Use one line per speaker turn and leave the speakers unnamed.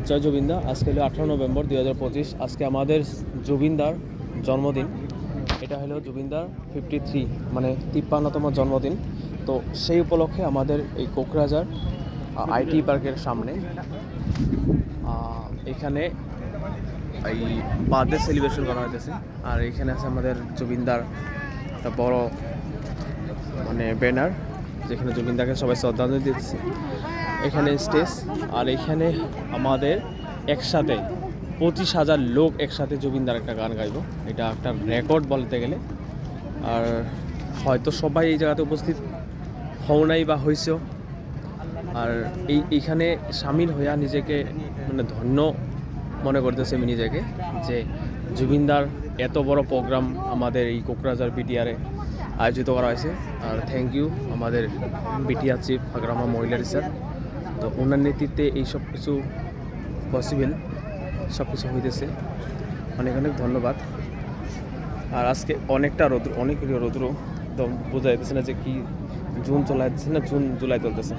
জয় জুবিনদা। আজকে হলো 18 নভেম্বর 2025। আজকে আমাদের জুবিনদার জন্মদিন। এটা হলো জুবিনদার 53 মানে 53তম জন্মদিন। তো সেই উপলক্ষে আমাদের এই কোকরাঝার আইটি পার্কের সামনে এখানে এই বার্থডে সেলিব্রেশন করা হইতেছে। আর এখানে আছে আমাদের জুবিনদার একটা বড় মানে ব্যানার, যেখানে জুবিনদাকে সবাই শ্রদ্ধাঞ্জলি দিতেছে। এখানে স্টেজ, আর এখানে আমাদের একসাথে 25,000 লোক একসাথে জুবিনদার একটা গান গাইব। এটা একটা রেকর্ড বলতে গেলে। আর হয়তো সবাই এই জায়গাতে উপস্থিত হও নাই বা হয়েছেও। আর এইখানে সামিল হইয়া নিজেকে মানে ধন্য মনে করতেছে আমি নিজেকে, যে জুবিনদার এত বড় প্রোগ্রাম আমাদের এই কোকরাঝার বিটিআরে আয়োজিত করা হয়েছে। আর থ্যাংক ইউ আমাদের বিটিআর চিফ ফাকরামা মহিলারি স্যার। তো ওনার নেতৃত্বে এই সব কিছু পসিবল, সব কিছু হইতেছে। অনেক অনেক ধন্যবাদ। আর আজকে অনেকটা রৌদ্র, অনেক রৌদ্র, একদম বোঝা যাইতেছে না যে কি জুন চলে যাচ্ছে না জুন জুলাই চলতেছে।